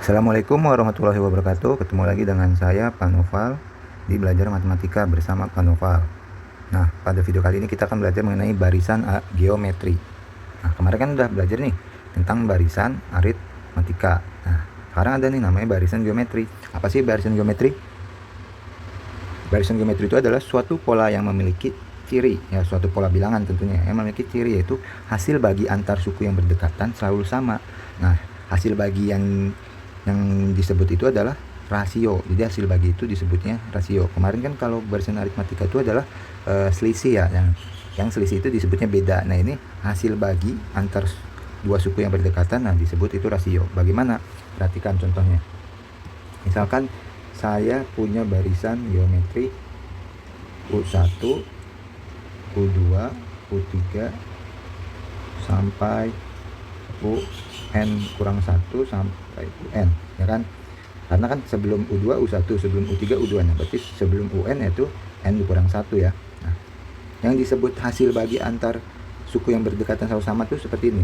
Assalamualaikum warahmatullahi wabarakatuh. Ketemu lagi dengan saya Pak Noval di Belajar Matematika bersama Pak Noval. Nah, pada video kali ini kita akan belajar mengenai barisan geometri. Nah, kemarin kan udah belajar nih tentang barisan aritmatika. Nah, sekarang ada nih namanya barisan geometri. Apa sih barisan geometri? Barisan geometri itu adalah suatu pola yang memiliki ciri, ya suatu pola bilangan tentunya yang memiliki ciri, yaitu hasil bagi antar suku yang berdekatan selalu sama. Nah, hasil bagi yang disebut itu adalah rasio. Jadi hasil bagi itu disebutnya rasio. Kemarin kan kalau barisan aritmatika itu adalah selisih ya, yang selisih itu disebutnya beda. Nah, ini hasil bagi antar dua suku yang berdekatan, nah disebut itu rasio. Bagaimana? Perhatikan contohnya. Misalkan saya punya barisan geometri U1, U2, U3 sampai UN kurang 1 sampai UN, ya kan? Karena kan sebelum U2 U1, sebelum U3 U2, nah berarti sebelum UN yaitu N kurang 1 ya. Nah, yang disebut hasil bagi antar suku yang berdekatan sama-sama tuh seperti ini.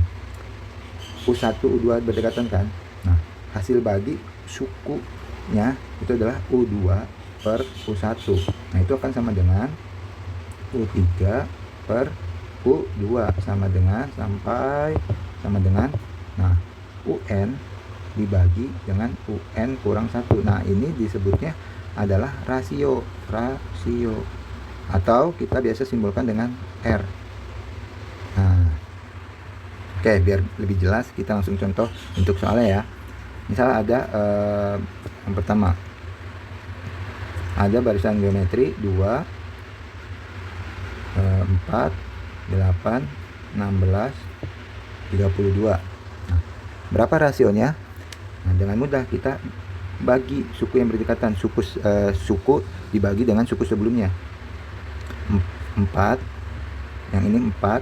U1 U2 berdekatan kan? Nah, hasil bagi sukunya itu adalah U2 per U1. Nah, itu akan sama dengan U3 per U2 sama dengan nah UN dibagi dengan UN kurang 1. Nah, ini disebutnya adalah rasio atau kita biasa simbolkan dengan R. Nah, oke, biar lebih jelas kita langsung contoh untuk soalnya ya. Misal ada yang pertama ada barisan geometri 2, 4, 8, 16, 32. Nah, berapa rasionya? Nah, dengan mudah kita bagi suku yang berdekatan. Suku dibagi dengan suku sebelumnya. 4, yang ini 4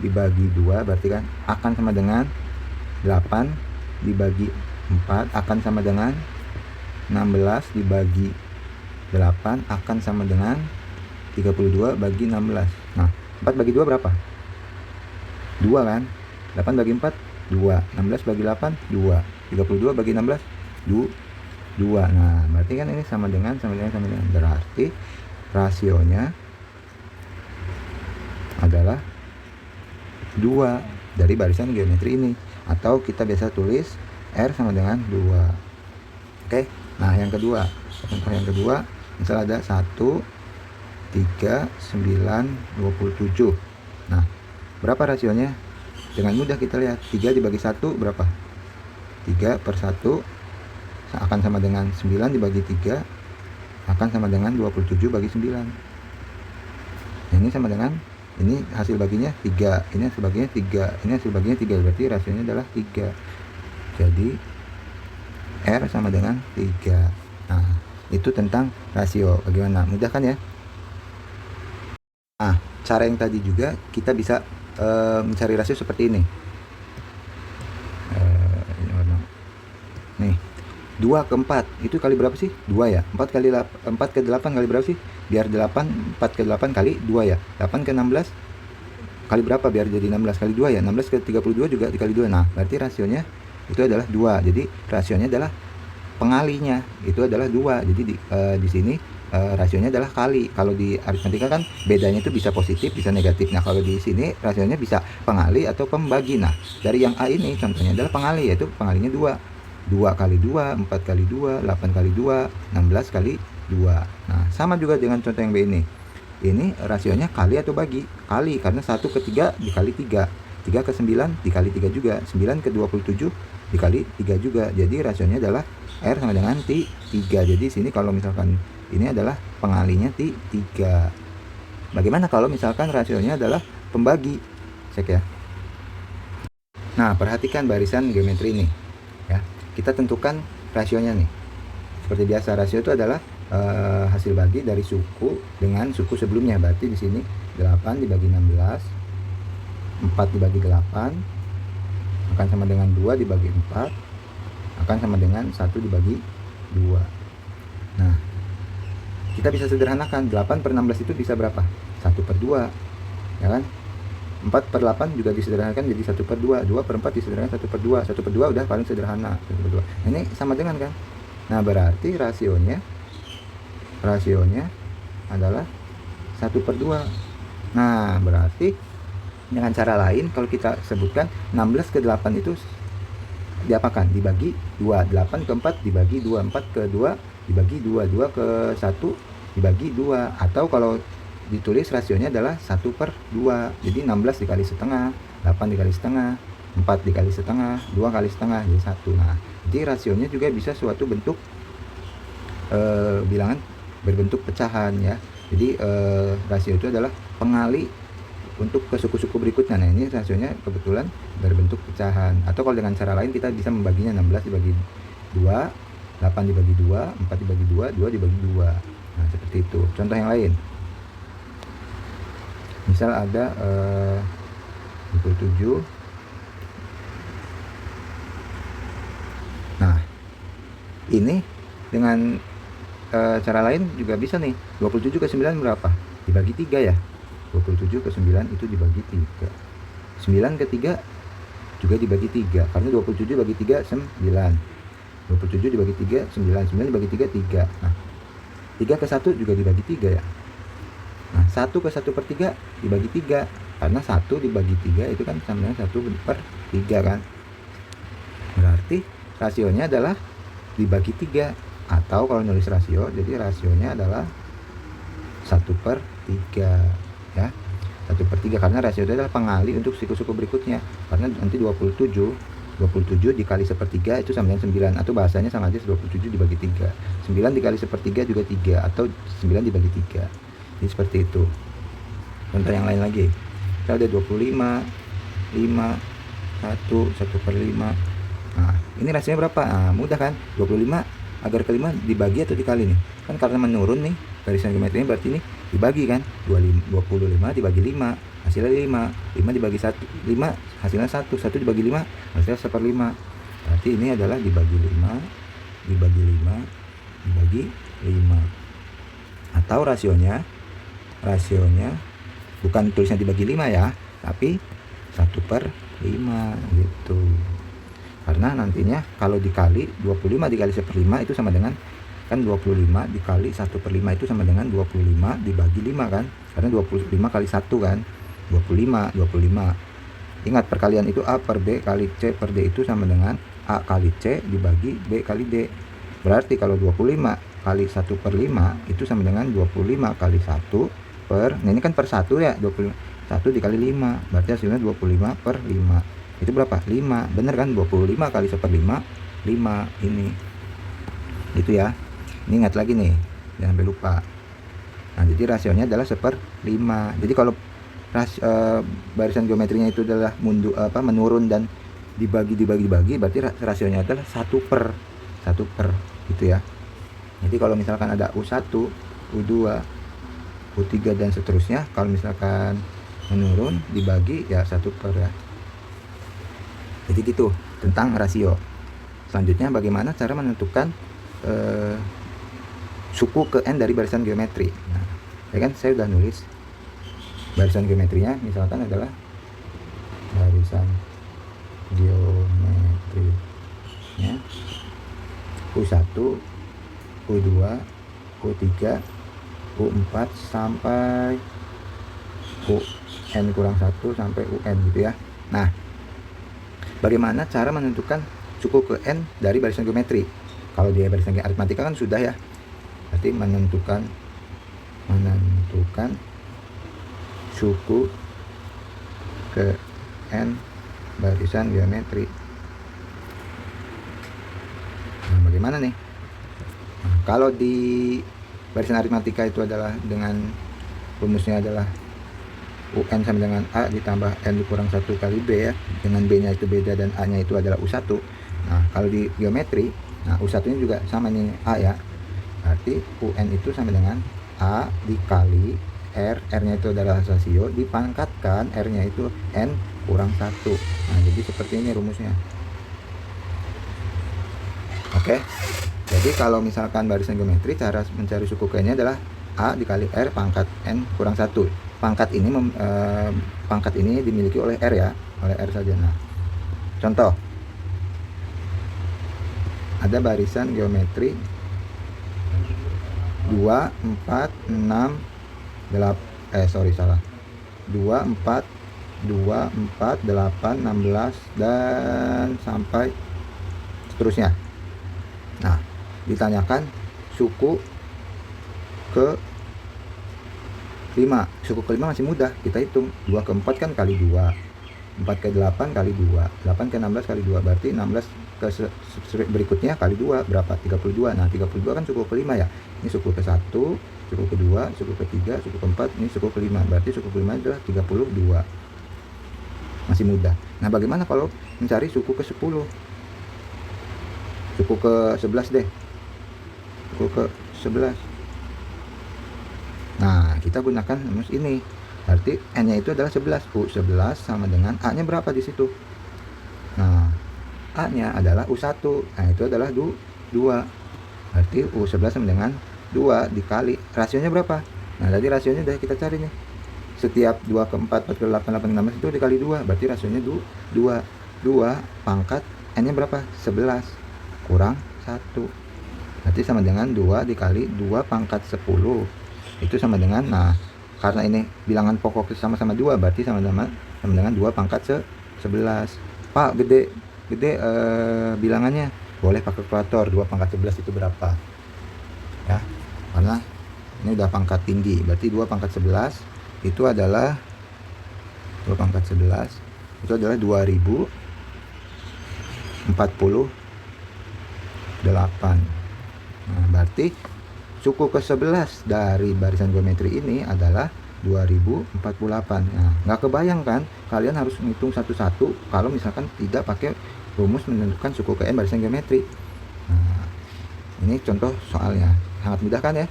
dibagi 2 berarti kan akan sama dengan 8 dibagi 4 akan sama dengan 16 dibagi 8 akan sama dengan 32 bagi 16. Nah, 4 bagi 2 berapa? 2 kan? 8 bagi 4 2, 16 bagi 8 2, 32 bagi 16 2. Nah, berarti kan ini sama dengan berarti rasionya adalah 2 dari barisan geometri ini, atau kita biasa tulis R sama dengan 2. Oke. Nah, yang kedua, contoh yang kedua, misal ada 1, 3, 9, 27. Nah, berapa rasionya? Dengan mudah kita lihat, 3 dibagi 1 berapa? 3 per 1 akan sama dengan 9 dibagi 3 akan sama dengan 27 bagi 9. Ini sama dengan, ini hasil baginya 3, ini hasil baginya 3, ini hasil baginya 3, berarti rasionya adalah 3. Jadi R sama dengan 3. Nah, itu tentang rasio. Bagaimana? Mudah kan ya? Nah, cara yang tadi juga kita bisa mencari rasio seperti ini. Nih, 2 ke 4 itu kali berapa sih? 2 ya. 4 ke 8 kali berapa sih? Biar 8, 4 ke 8 kali 2 ya. 8 ke 16 kali berapa biar jadi 16 kali 2 ya. 16 ke 32 juga dikali 2. Nah, berarti rasionya itu adalah 2. Jadi rasionya adalah pengalinya itu adalah 2. Jadi di sini rasionya adalah kali. Kalau di aritmatika kan bedanya itu bisa positif bisa negatif. Nah, kalau di sini rasionya bisa pengali atau pembagi. Nah, dari yang A ini contohnya adalah pengali, yaitu pengalinya 2. 2 kali 2, 4 kali 2, 8 kali 2, 16 kali 2. Nah, sama juga dengan contoh yang B ini. Ini rasionya kali atau bagi? Kali, karena 1 ke 3 dikali 3. 3 ke 9 dikali 3 juga. 9 ke 27 dikali 3 juga. Jadi rasionya adalah R sama dengan 3. Jadi sini kalau misalkan ini adalah pengalinya 3. Bagaimana kalau misalkan rasionya adalah pembagi? Cek ya. Nah, perhatikan barisan geometri ini ya. Kita tentukan rasionya nih. Seperti biasa, rasio itu adalah hasil bagi dari suku dengan suku sebelumnya. Berarti di sini 8 dibagi 16, 4 dibagi 8 akan sama dengan 2 dibagi 4 akan sama dengan 1 dibagi 2. Nah, kita bisa sederhanakan. 8 per 16 itu bisa berapa? 1 per 2, ya kan? 4/8 juga disederhanakan jadi 1/2, 2/4 disederhanakan 1/2, 1/2 udah paling sederhana, 1/2. Ini sama dengan kan. Nah, berarti rasionya adalah 1/2. Nah, berarti dengan cara lain kalau kita sebutkan 16/8 itu diapakan? Dibagi 2, 8/4 dibagi 2, 4/2 dibagi 2, 2/1 dibagi 2, atau kalau ditulis rasionya adalah 1/2. Jadi 16 dikali setengah, 8 dikali setengah, 4 dikali setengah, 2 kali setengah, jadi 1. Nah, jadi rasionya juga bisa suatu bentuk bilangan berbentuk pecahan ya. Jadi rasio itu adalah pengali untuk ke suku-suku berikutnya. Nah, ini rasionya kebetulan berbentuk pecahan. Atau kalau dengan cara lain kita bisa membaginya 16 dibagi 2, 8 dibagi 2, 4 dibagi 2, 2 dibagi 2. Nah, seperti itu. Contoh yang lain. Misal ada 27. Nah, ini dengan cara lain juga bisa nih. 27 ke 9 berapa? Dibagi 3 ya. 27 ke 9 itu dibagi 3. 9 ke 3 juga dibagi 3. Karena 27 dibagi 3 9. 27 dibagi 3 9. 9 dibagi 3 3. Nah, 3 ke 1 juga dibagi 3 ya. Nah, 1 ke 1/3 dibagi 3. Karena 1 dibagi 3 itu kan sama dengan 1/3 kan. Berarti rasionya adalah dibagi 3. Atau kalau nulis rasio, jadi rasionya adalah 1/3 ya. 1/3 karena rasio itu adalah pengali untuk suku-suku berikutnya. Karena nanti 27 dikali 1/3 itu sama dengan 9, atau bahasanya sama aja 27 dibagi 3. 9 dikali 1/3 juga 3, atau 9 dibagi 3. Jadi seperti itu. Contoh yang lain lagi. Kita ada 25, 5, 1/5. Nah, ini rasionya berapa? Nah, mudah kan? 25 agar ke 5 dibagi atau dikali nih? Kan karena menurun nih barisan geometrinya, berarti ini dibagi kan. 25 dibagi 5 hasilnya 5. 5 dibagi 1, 5 hasilnya 1. 1 dibagi 5 hasilnya 1/5. Berarti ini adalah dibagi 5 dibagi 5 dibagi 5. Atau rasionya bukan tulisnya dibagi 5 ya, tapi 1/5 gitu. Karena nantinya kalau dikali 25 dikali 1/5 itu sama dengan, kan 25 dikali 1/5 itu sama dengan 25 dibagi 5 kan. Karena 25 kali 1 kan 25. Ingat, perkalian itu A per B kali C per D itu sama dengan A kali C dibagi B kali D. Berarti kalau 25 kali 1/5 itu sama dengan 25 kali 1 per, nah ini kan per 1 ya, 21 dikali 5, berarti hasilnya 25/5. Itu berapa? 5. Bener kan? 25 kali 1/5 5 ini. Itu ya. Ini ingat lagi nih, jangan sampai lupa. Nah, jadi rasionya adalah 1/5. Jadi kalau barisan geometrinya itu adalah menurun dan dibagi, berarti rasionya adalah 1 per gitu ya. Jadi kalau misalkan ada U1, U2, U3 dan seterusnya, kalau misalkan menurun dibagi ya 1 per ya. Jadi gitu tentang rasio. Selanjutnya bagaimana cara menentukan suku ke N dari barisan geometri. Nah, ya kan saya udah nulis barisan geometrinya, misalkan adalah barisan geometrinya U1, U2, U3, U4 sampai UN kurang 1 sampai UN gitu ya. Nah, bagaimana cara menentukan suku ke N dari barisan geometri? Kalau di barisan aritmatika kan sudah ya. Berarti menentukan suku ke N barisan geometri. Nah, bagaimana nih? Nah, kalau di barisan aritmatika itu adalah dengan rumusnya adalah UN sama dengan A ditambah N dikurang 1 kali B ya, dengan B nya itu beda dan A nya itu adalah U1. Nah, kalau di geometri, nah U1 nya juga sama ini A ya, berarti UN itu sama dengan A dikali R nya itu adalah rasio, dipangkatkan R nya itu N kurang 1. Nah, jadi seperti ini rumusnya. Oke, jadi kalau misalkan barisan geometri, cara mencari suku K nya adalah A dikali R pangkat N kurang 1. pangkat ini dimiliki oleh R ya, oleh R saja. Nah, contoh, ada barisan geometri 2, 4, 6, 8, 2, 4, 2, 4, 8, 16, dan sampai seterusnya. Nah, ditanyakan suku ke 5. Suku ke 5 masih mudah, kita hitung 2 ke 4 kan kali 2, 4 ke 8 kali 2, 8 ke 16 kali 2, berarti 16 ke berikutnya kali 2 berapa? 32. Nah, 32 kan suku ke 5 ya. Ini suku ke 1, suku ke 2, suku ke 3, suku ke 4, ini suku ke 5. Berarti suku ke 5 adalah 32. Masih mudah. Nah, bagaimana kalau mencari suku ke 10? Suku ke 11 deh. Suku ke 11. Nah, kita gunakan rumus ini. Berarti N-nya itu adalah 11. U11 sama dengan A-nya berapa di situ? Nah, A-nya adalah U1. Nah, itu adalah 2. Berarti U11 sama dengan 2 dikali. Rasionya berapa? Nah, tadi rasionya udah kita cari nih. Setiap 2 ke 4, 4 ke 8, 8 ke 16 itu dikali 2. Berarti rasionya 2. 2 pangkat N-nya berapa? 11. Kurang 1. Berarti sama dengan 2 dikali 2 pangkat 10. Itu sama dengan, nah, karena ini bilangan pokok sama-sama 2, berarti sama dengan 2 pangkat 11. Pak, gede bilangannya. Boleh pakai kalkulator. 2 pangkat 11 itu berapa? Ya, karena ini udah pangkat tinggi. Berarti 2 pangkat 11 itu adalah 2 pangkat 11 itu adalah 2048. Nah, berarti suku ke-11 dari barisan geometri ini adalah 2048. Nah, nggak kebayang kan? Kalian harus menghitung satu-satu kalau misalkan tidak pakai rumus menentukan suku ke N barisan geometri. Nah, ini contoh soalnya. Sangat mudah kan ya?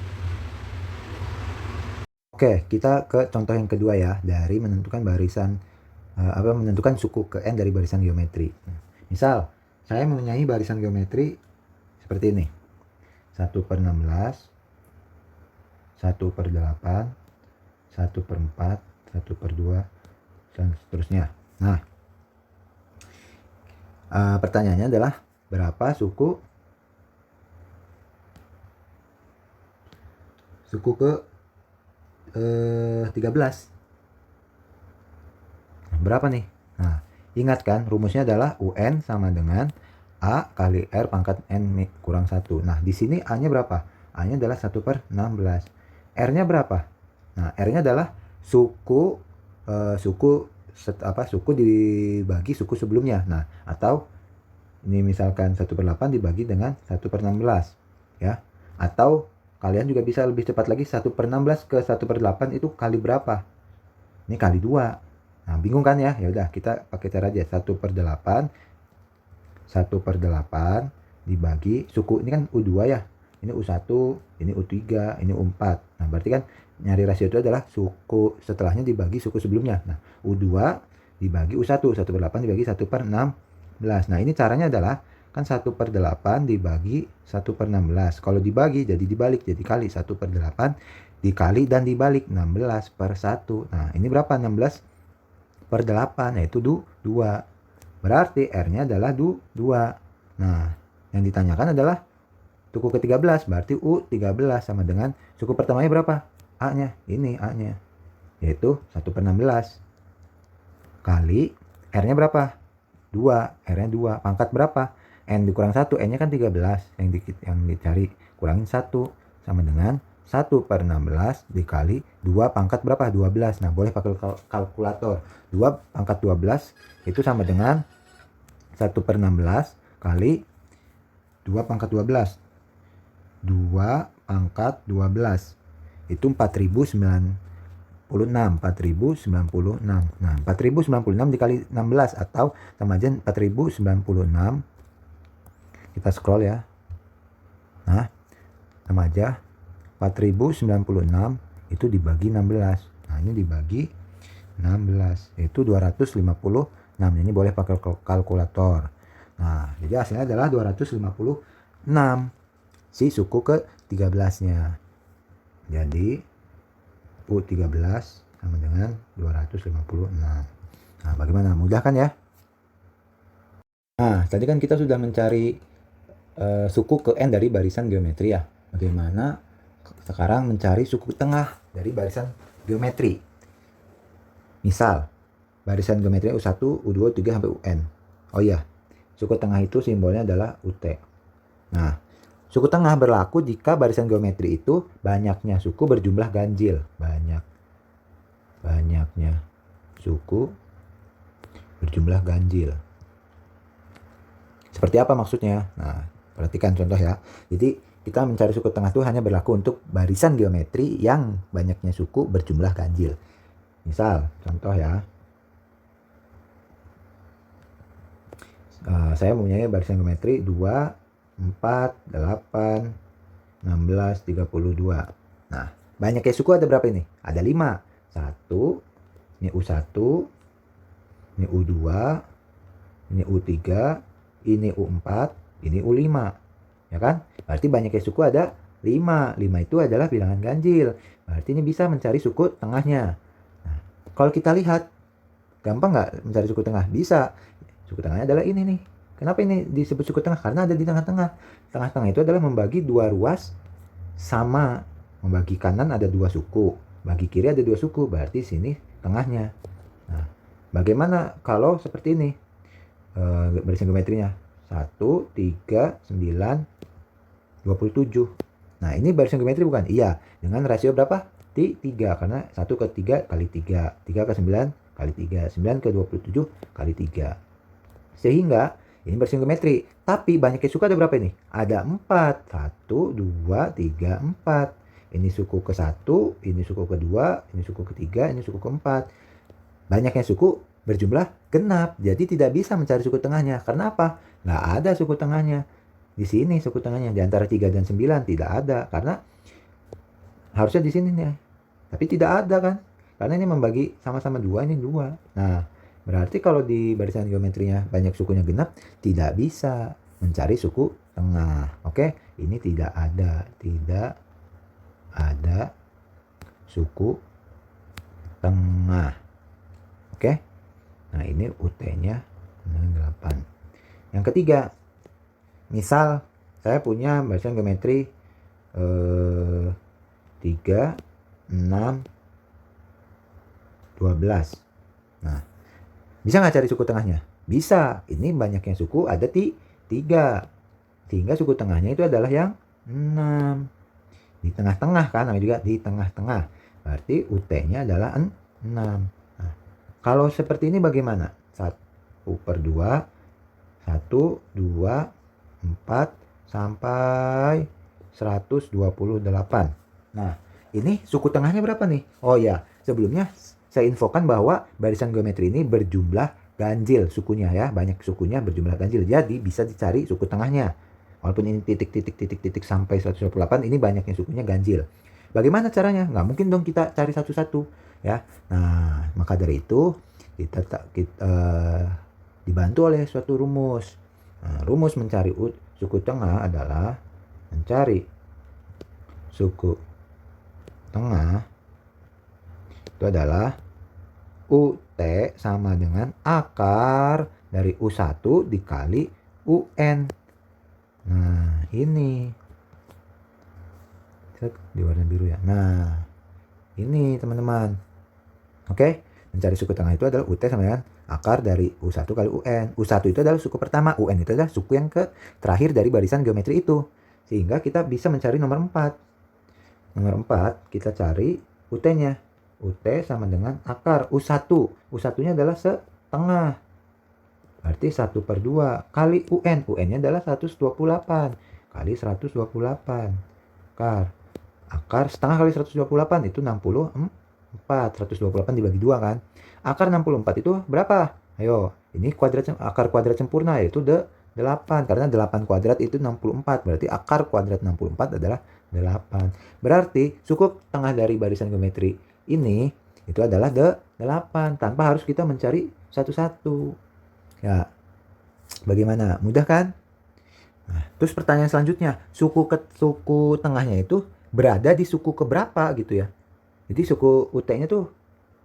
Oke, kita ke contoh yang kedua ya, dari menentukan barisan menentukan suku ke N dari barisan geometri. Misal, saya mempunyai barisan geometri seperti ini. 1/16, 1/8, 1/4, 1/2, dan seterusnya. Nah, pertanyaannya adalah berapa suku ke 13? Berapa nih? Nah, ingat kan rumusnya adalah UN sama dengan A kali R pangkat N kurang 1. Nah, di sini A-nya berapa? A-nya adalah 1/16. R-nya berapa? Nah, R-nya adalah suku dibagi suku sebelumnya. Nah, atau ini misalkan 1/8 dibagi dengan 1/16 ya. Atau kalian juga bisa lebih cepat lagi, 1/16 ke 1/8 itu kali berapa? Ini kali 2. Nah, bingung kan ya? Ya udah, kita pakai cara aja. 1/8 dibagi suku, ini kan U2 ya. Ini U1, ini U3, ini U4. Nah, berarti kan nyari rasio itu adalah suku setelahnya dibagi suku sebelumnya. Nah, U2 dibagi U1, 1/8 dibagi 1/16. Nah, ini caranya adalah kan 1/8 dibagi 1/16. Kalau dibagi jadi dibalik, jadi kali 1/8 dikali dan dibalik 16/1. Nah, ini berapa? 16/8, yaitu 2. Berarti R-nya adalah 2. Nah, yang ditanyakan adalah suku ke-13, berarti U13 sama dengan suku pertamanya berapa? A-nya, ini A-nya, yaitu 1/16 kali R-nya berapa? 2, R-nya 2, pangkat berapa? N dikurang 1, N-nya kan 13, yang dicari kurangin 1 sama dengan 1/16 dikali 2 pangkat berapa? 12. Nah, boleh pakai kalkulator. 2 pangkat 12 itu sama dengan 1/16 kali 2 pangkat 12. 2 pangkat 12 itu 4096. Nah, 4096 dikali 16 atau sama aja 4096. Kita scroll ya. Nah, sama aja 4096 itu dibagi 16. Nah, ini dibagi 16 itu 256. Ini boleh pakai kalkulator. Nah, jadi hasilnya adalah 256 si suku ke 13-nya. Jadi U13 sama dengan 256. Nah, bagaimana? Mudah kan ya? Nah, tadi kan kita sudah mencari suku ke n dari barisan geometri ya. Bagaimana sekarang mencari suku tengah dari barisan geometri? Misal, barisan geometri U1, U2, U3 sampai UN. Oh iya, suku tengah itu simbolnya adalah UT. Nah, suku tengah berlaku jika barisan geometri itu banyaknya suku berjumlah ganjil. Banyaknya suku berjumlah ganjil. Seperti apa maksudnya? Nah, perhatikan contoh ya. Jadi, kita mencari suku tengah itu hanya berlaku untuk barisan geometri yang banyaknya suku berjumlah ganjil. Misal, contoh ya. Saya mempunyai barisan geometri 2, 4, 8, 16, 32. Nah, banyaknya suku ada berapa ini? Ada 5. 1, ini U1, ini U2, ini U3, ini U4, ini U5. Ya kan? Berarti banyaknya suku ada 5. 5 itu adalah bilangan ganjil. Berarti ini bisa mencari suku tengahnya. Nah, kalau kita lihat, gampang nggak mencari suku tengah? Bisa. Suku tengahnya adalah ini nih. Kenapa ini disebut suku tengah? Karena ada di tengah-tengah. Tengah-tengah itu adalah membagi dua ruas sama. Membagi kanan ada 2 suku. Bagi kiri ada 2 suku. Berarti sini tengahnya. Nah, bagaimana kalau seperti ini? Barisan geometrinya. 1, 3, 9, 27. Nah, ini barisan geometri bukan? Iya. Dengan rasio berapa? 3. Karena 1 ke 3 kali 3. 3 ke 9 kali 3. 9 ke 27 kali 3. Sehingga ini barisan geometri. Tapi banyaknya suku ada berapa ini? Ada 4. 1, 2, 3, 4. Ini suku ke-1, ini suku ke-2, ini suku ke-3, ini suku ke-4. Banyaknya suku berjumlah genap. Jadi tidak bisa mencari suku tengahnya. Karena apa? Nggak ada suku tengahnya. Di sini suku tengahnya. Di antara 3 dan 9 tidak ada. Karena harusnya di sini nih. Tapi tidak ada kan. Karena ini membagi sama-sama 2, ini 2. Nah, berarti kalau di barisan geometrinya banyak sukunya genap, tidak bisa mencari suku tengah. Oke, ini tidak ada. Tidak ada suku tengah. Oke. Nah, ini UT-nya 8. Yang ketiga, misal saya punya barisan geometri 3, 6, 12. Nah, bisa nggak cari suku tengahnya? Bisa. Ini banyaknya suku ada di 3. Sehingga suku tengahnya itu adalah yang 6. Di tengah-tengah kan, namanya juga di tengah-tengah. Berarti UT-nya adalah 6. Nah, kalau seperti ini bagaimana? 1/2, 1, 2, 4, sampai 128. Nah, ini suku tengahnya berapa nih? Oh ya, sebelumnya saya infokan bahwa barisan geometri ini berjumlah ganjil sukunya ya. Banyak sukunya berjumlah ganjil. Jadi bisa dicari suku tengahnya. Walaupun ini titik sampai 128, ini banyaknya sukunya ganjil. Bagaimana caranya? Nggak mungkin dong kita cari satu-satu ya. Nah, maka dari itu kita dibantu oleh suatu rumus. Nah, rumus mencari suku tengah adalah mencari suku tengah itu adalah UT sama dengan akar dari U1 dikali UN. Nah, ini di warna biru ya. Nah, ini teman-teman. Oke, mencari suku tengah itu adalah UT sama dengan akar dari U1 kali UN. U1 itu adalah suku pertama, UN itu adalah suku yang terakhir dari barisan geometri itu. Sehingga kita bisa mencari nomor 4. Nomor 4 kita cari UT-nya. UT sama dengan akar U1. U1-nya adalah setengah. Berarti 1/2 kali UN. UN-nya adalah 128 kali 128. Akar setengah kali 128 itu 64. 128 dibagi 2 kan. Akar 64 itu berapa? Ayo, ini akar kuadrat sempurna yaitu 8. Karena 8 kuadrat itu 64. Berarti akar kuadrat 64 adalah 8. Berarti suku tengah dari barisan geometri ini itu adalah 8. Tanpa harus kita mencari satu-satu. Ya, bagaimana? Mudah kan? Nah, terus pertanyaan selanjutnya, suku tengahnya itu berada di suku keberapa gitu ya? Jadi suku UT-nya tuh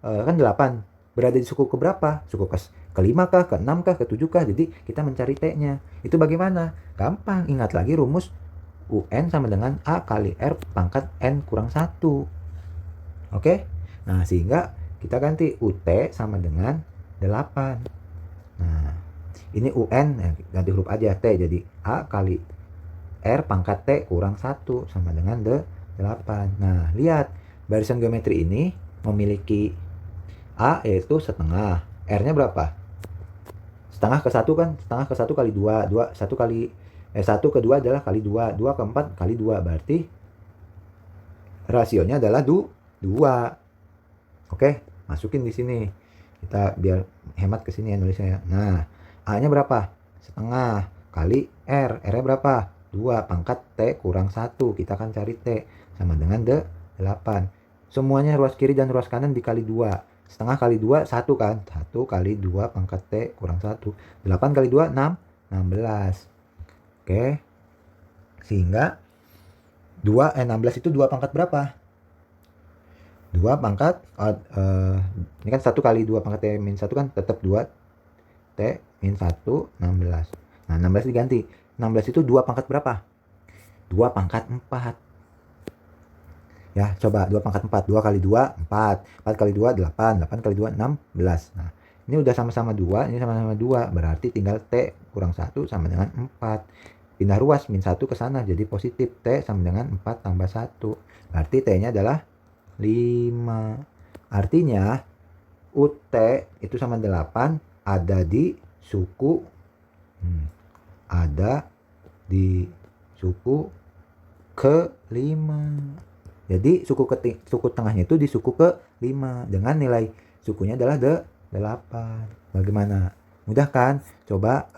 kan 8. Berada di suku keberapa? Suku kelima kah, keenam kah, ketujuh kah? Jadi kita mencari T-nya. Itu bagaimana? Gampang, ingat lagi rumus UN sama dengan A kali R pangkat N kurang 1. Oke? Nah, sehingga kita ganti UT sama dengan 8. Nah, ini UN, ganti huruf aja T, jadi A kali R pangkat T kurang 1 sama dengan 8. Nah, lihat, barisan geometri ini memiliki A yaitu setengah. R-nya berapa? Setengah ke 1 kan? Setengah ke 1 kali 2. 1 kali 1 ke 2 adalah kali 2. 2 ke 4 kali 2. Berarti rasionya adalah 2. Oke, masukin di sini. Kita biar hemat ke sini ya nulisnya. Nah, A-nya berapa? Setengah kali R. R-nya berapa? 2 pangkat T kurang 1. Kita akan cari T sama dengan 8. Semuanya ruas kiri dan ruas kanan dikali 2. Setengah kali 2, 1 kan? 1 kali 2 pangkat T kurang 1. 8 kali 2, 6. 16. Oke. Sehingga 16 itu 2 pangkat berapa? 2 pangkat, ini kan 1 kali 2 pangkat T min 1 kan tetap 2 T min 1, 16. Nah, 16 diganti. 16 itu 2 pangkat berapa? 2 pangkat 4. Ya, coba 2 pangkat 4. 2 kali 2, 4. 4 kali 2, 8. 8 kali 2, 16. Nah, ini udah sama-sama 2, ini sama-sama 2. Berarti tinggal T kurang 1 sama dengan 4. Pindah ruas, min 1 ke sana. Jadi positif. T sama dengan 4 tambah 1. Berarti T-nya adalah 5. Artinya, UT itu sama 8 ada di suku ada di suku ke-5. Jadi suku tengahnya itu di suku ke-5 dengan nilai sukunya adalah 8. Bagaimana? Mudah kan? Coba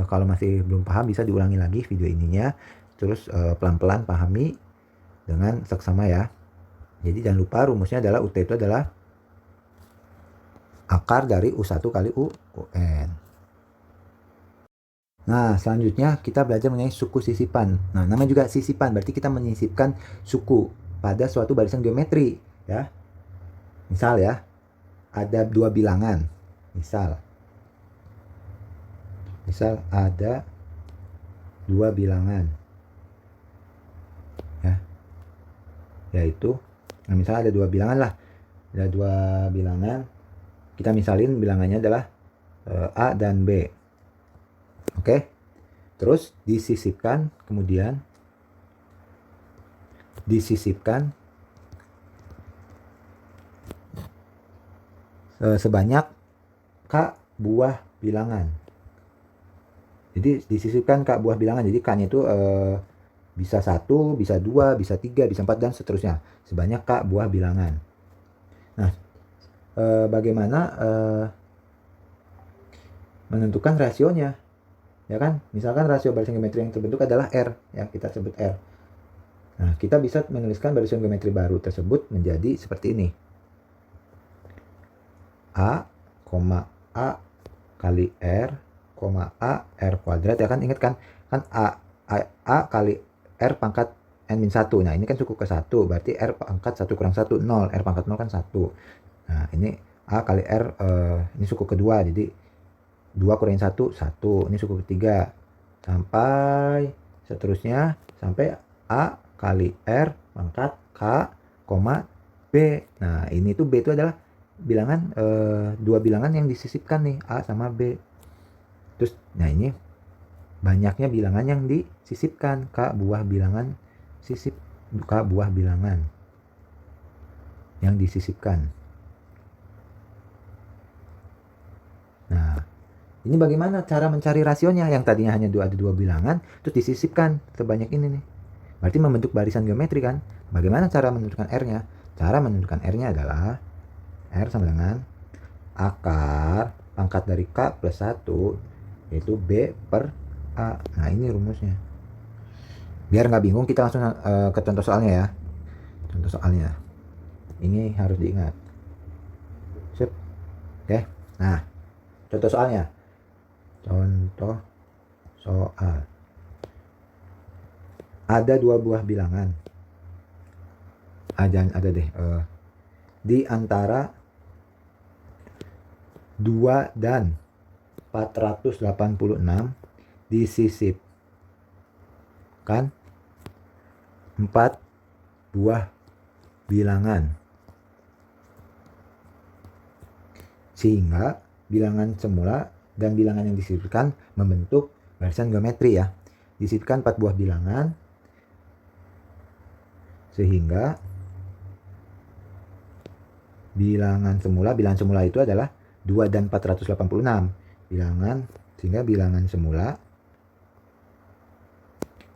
kalau masih belum paham bisa diulangi lagi video ininya. Terus pelan-pelan pahami dengan seksama ya. Jadi jangan lupa rumusnya adalah UT itu adalah akar dari U1 kali UN. Nah, selanjutnya kita belajar mengenai suku sisipan. Nah, namanya juga sisipan, berarti kita menyisipkan suku pada suatu barisan geometri, ya. Misal ya, ada 2 bilangan. Misal ada 2 bilangan. Ya. Yaitu, nah misalnya ada 2 bilangan lah. Ada 2 bilangan. Kita misalin bilangannya adalah A dan B. Oke. Terus disisipkan, kemudian sebanyak K buah bilangan. Jadi disisipkan K buah bilangan. Jadi K-nya itu bisa 1, bisa 2, bisa 3, bisa 4, dan seterusnya. Sebanyak K buah bilangan. Nah, bagaimana menentukan rasionya? Ya kan? Misalkan rasio barisan geometri yang terbentuk adalah R, ya kita sebut R. Nah, kita bisa menuliskan barisan geometri baru tersebut menjadi seperti ini. A, A kali R, A, R kuadrat, ya kan? Ingat kan? Kan A kali R pangkat N-1. Nah, ini kan suku ke 1, berarti R pangkat 1 kurang 1, 0. R pangkat 0 kan 1. Nah, ini A kali R, ini suku kedua, jadi 2 kurangin 1, 1. Ini suku ketiga. Sampai seterusnya, sampai A kali R pangkat K, B. Nah, ini tuh B itu adalah bilangan, 2 bilangan yang disisipkan nih, A sama B. Terus, nah ini banyaknya bilangan yang disisipkan, K buah bilangan yang disisipkan. Nah, ini bagaimana cara mencari rasionya? Yang tadinya hanya ada 2 bilangan, terus disisipkan sebanyak ini nih. Berarti membentuk barisan geometri kan? Bagaimana cara menentukan R-nya? Cara menentukan R-nya adalah R sama dengan akar pangkat dari K plus 1, yaitu B per A. Nah, ini rumusnya. Biar nggak bingung, kita langsung ke contoh soalnya ya. Contoh soalnya. Ini harus diingat. Sip. Oke. Nah, contoh soalnya. Contoh soal. Ada 2 buah bilangan. Ada deh. Di antara 2 dan 486 disisipkan 4 buah bilangan. Sehingga bilangan semula dan bilangan yang disisipkan membentuk barisan geometri ya. Disisipkan 4 buah bilangan sehingga bilangan semula itu adalah 2 dan 486. Sehingga bilangan semula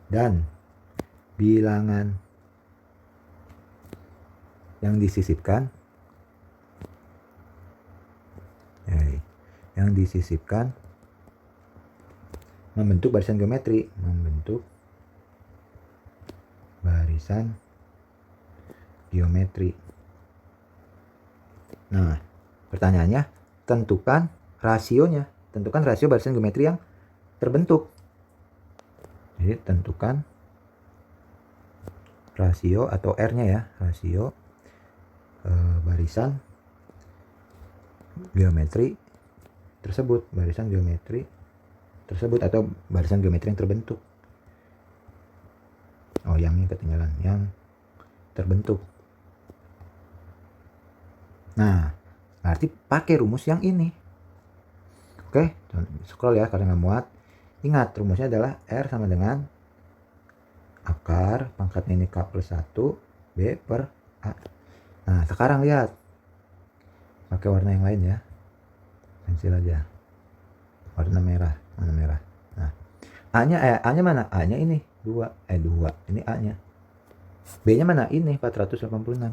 dan bilangan yang disisipkan membentuk barisan geometri, Nah, pertanyaannya, tentukan rasionya. Tentukan rasio barisan geometri yang terbentuk. Jadi tentukan rasio atau R-nya ya, rasio barisan geometri tersebut, atau barisan geometri yang terbentuk. Oh, yang ini ketinggalan, yang terbentuk. Nah, berarti pakai rumus yang ini. Oke, scroll ya karena nggak muat. Ingat, rumusnya adalah R sama dengan akar pangkatnya ini K plus 1 B per A. Nah, sekarang lihat. Pakai warna yang lain ya. Pensil aja. Warna merah. Nah, A-nya mana? A-nya ini 2. Ini A-nya. B-nya mana? Ini 486.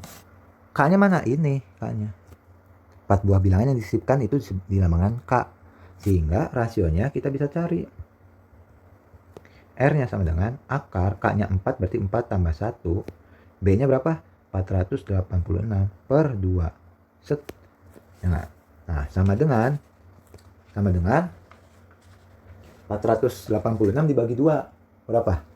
K-nya mana? Ini K-nya. 4 buah bilangan yang disisipkan itu dinamakan K. Sehingga rasionya kita bisa cari. R-nya sama dengan akar, K-nya 4 berarti 4 tambah 1. B-nya berapa? 486 per 2. Set. Nah, sama dengan 486 dibagi 2. Berapa?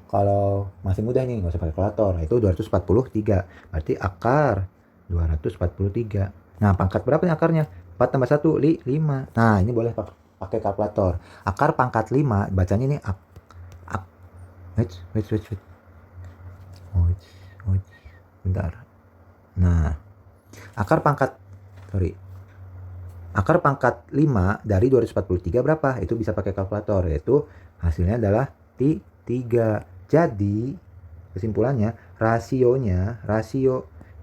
Kalau masih mudah nih, nggak usah pakai kalkulator. Itu 243. Berarti akar 243. Nah, pangkat berapa nih akarnya? 4 tambah 1, 5. Nah, ini boleh pakai kalkulator. Akar pangkat 5, bacanya ini wait. Bentar. Nah, akar pangkat 5 dari 243 berapa? Itu bisa pakai kalkulator, yaitu hasilnya adalah 3. Jadi, kesimpulannya, rasio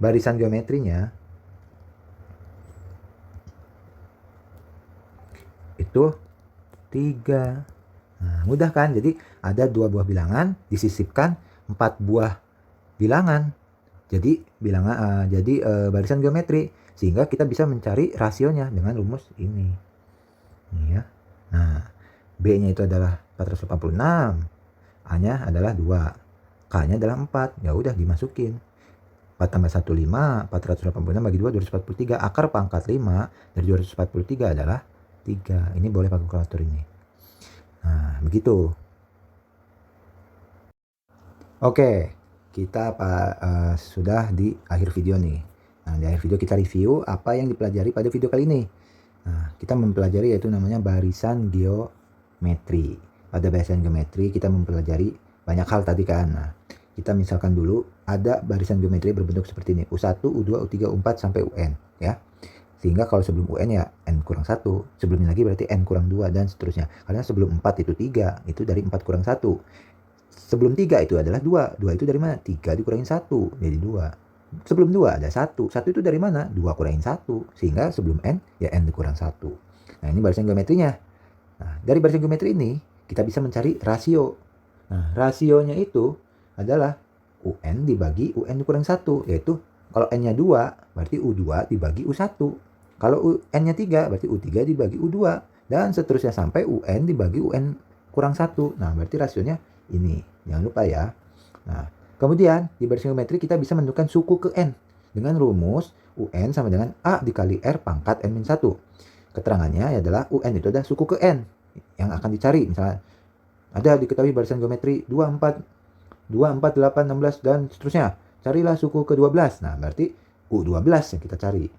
barisan geometrinya itu 3. Nah, mudah kan? Jadi ada 2 buah bilangan disisipkan 4 buah bilangan. Jadi barisan geometri, sehingga kita bisa mencari rasionya dengan rumus ini. Ini ya. Nah, B-nya itu adalah 486, A-nya adalah 2, K-nya adalah 4. Ya udah dimasukin. 4 tambah 1 5, 486 bagi 2 243. Akar pangkat 5 dari 243 adalah 3. Ini boleh pakai kalkulator ini. Nah, begitu. Oke, kita sudah di akhir video nih. Nah, di akhir video kita review apa yang dipelajari pada video kali ini. Nah, kita mempelajari yaitu namanya barisan geometri. Pada barisan geometri kita mempelajari banyak hal tadi kan. Nah, kita misalkan dulu ada barisan geometri berbentuk seperti ini. U1, U2, U3, U4 sampai UN ya. Sehingga kalau sebelum UN ya N kurang 1. Sebelumnya lagi berarti N kurang 2 dan seterusnya. Karena sebelum 4 itu 3. Itu dari 4 kurang 1. Sebelum 3 itu adalah 2. 2 itu dari mana? 3 dikurangin 1. Jadi 2. Sebelum 2 ada 1. 1 itu dari mana? 2 kurangin 1. Sehingga sebelum N ya N dikurang 1. Nah, ini barisan geometrinya. Nah, dari barisan geometri ini kita bisa mencari rasio. Nah, rasionya itu adalah UN dibagi UN dikurang 1. Yaitu kalau N-nya 2 berarti U2 dibagi U1. Kalau N-nya 3 berarti U3 dibagi U2. Dan seterusnya sampai UN dibagi UN kurang 1. Nah, berarti rasionya ini. Jangan lupa ya. Nah, kemudian di barisan geometri kita bisa menentukan suku ke N. Dengan rumus UN sama dengan A dikali R pangkat N-1. Keterangannya adalah UN itu adalah suku ke N yang akan dicari. Misalnya ada diketahui barisan geometri 2, 4, 8, 16 dan seterusnya. Carilah suku ke-12. Nah, berarti U12 yang kita cari.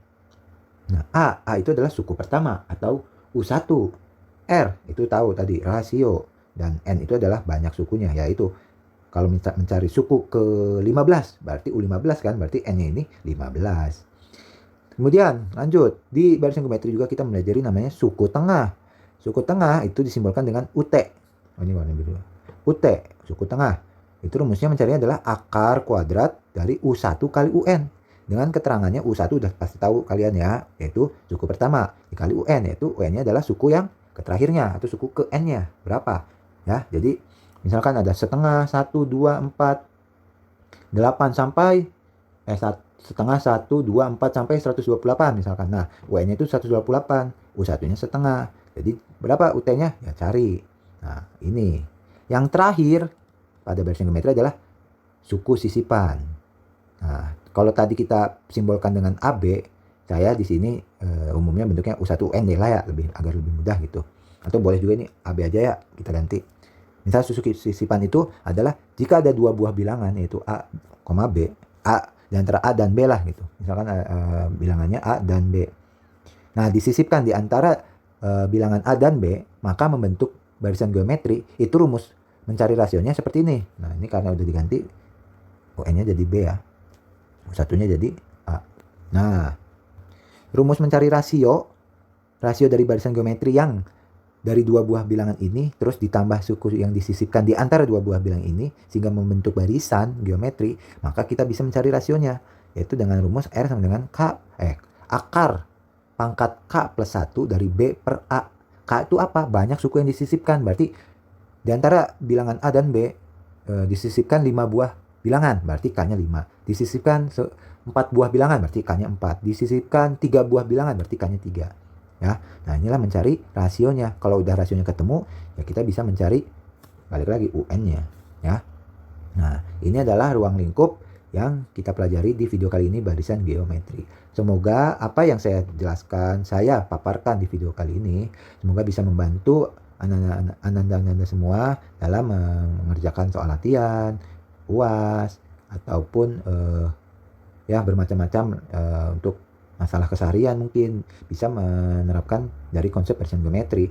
Nah, A itu adalah suku pertama atau U1. R itu tahu tadi rasio, dan N itu adalah banyak sukunya, yaitu kalau mencari suku ke-15 berarti U15 kan, berarti N-nya ini 15. Kemudian lanjut, di barisan geometri juga kita mempelajari namanya suku tengah. Suku tengah itu disimbolkan dengan UT. Oh, ini warna biru. UT, suku tengah. Itu rumusnya mencarinya adalah akar kuadrat dari U1 kali UN. Dengan keterangannya U1 udah pasti tahu kalian ya, yaitu suku pertama dikali UN, yaitu UN-nya adalah suku yang terakhirnya atau suku ke N-nya berapa. Ya, jadi misalkan ada setengah, 1, 2, 4, 8 sampai setengah, 1, 2, 4 sampai 128 misalkan. Nah, UN-nya itu 128, U1-nya setengah. Jadi berapa UT-nya? Ya cari. Nah, ini. Yang terakhir pada barisan geometri adalah suku sisipan. Nah, kalau tadi kita simbolkan dengan AB, saya di sini umumnya bentuknya U1UN deh lah ya, agar lebih mudah gitu. Atau boleh juga ini AB aja ya, kita ganti. Misal suku sisipan itu adalah jika ada dua buah bilangan, yaitu A, B, A di antara A dan B lah gitu. Misalkan bilangannya A dan B. Nah, disisipkan di antara bilangan A dan B, maka membentuk barisan geometri. Itu rumus mencari rasionya seperti ini. Nah, ini karena udah diganti, UN-nya jadi B ya. Satunya jadi A. Nah, rumus mencari rasio dari barisan geometri yang dari dua buah bilangan ini terus ditambah suku yang disisipkan di antara dua buah bilangan ini sehingga membentuk barisan geometri, maka kita bisa mencari rasionya, yaitu dengan rumus R sama dengan akar pangkat K plus 1 dari B per A. K itu apa? Banyak suku yang disisipkan, berarti di antara bilangan A dan B disisipkan 5 buah bilangan, berarti K-nya 5. Disisipkan 4 buah bilangan, berarti K-nya 4. Disisipkan 3 buah bilangan, berarti K-nya 3. Ya. Nah, inilah mencari rasionya. Kalau udah rasionya ketemu, ya kita bisa mencari balik lagi UN-nya, ya. Nah, ini adalah ruang lingkup yang kita pelajari di video kali ini, barisan geometri. Semoga apa yang saya jelaskan, saya paparkan di video kali ini, semoga bisa membantu Anda semua dalam mengerjakan soal latihan, UAS, ataupun ya bermacam-macam untuk masalah keseharian, mungkin bisa menerapkan dari konsep barisan geometri.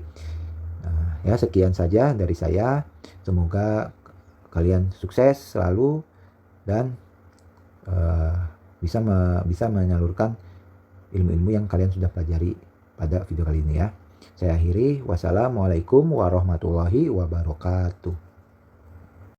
Nah, ya sekian saja dari saya. Semoga kalian sukses selalu dan bisa menyalurkan ilmu-ilmu yang kalian sudah pelajari pada video kali ini ya. Saya akhiri. Wassalamualaikum warahmatullahi wabarakatuh.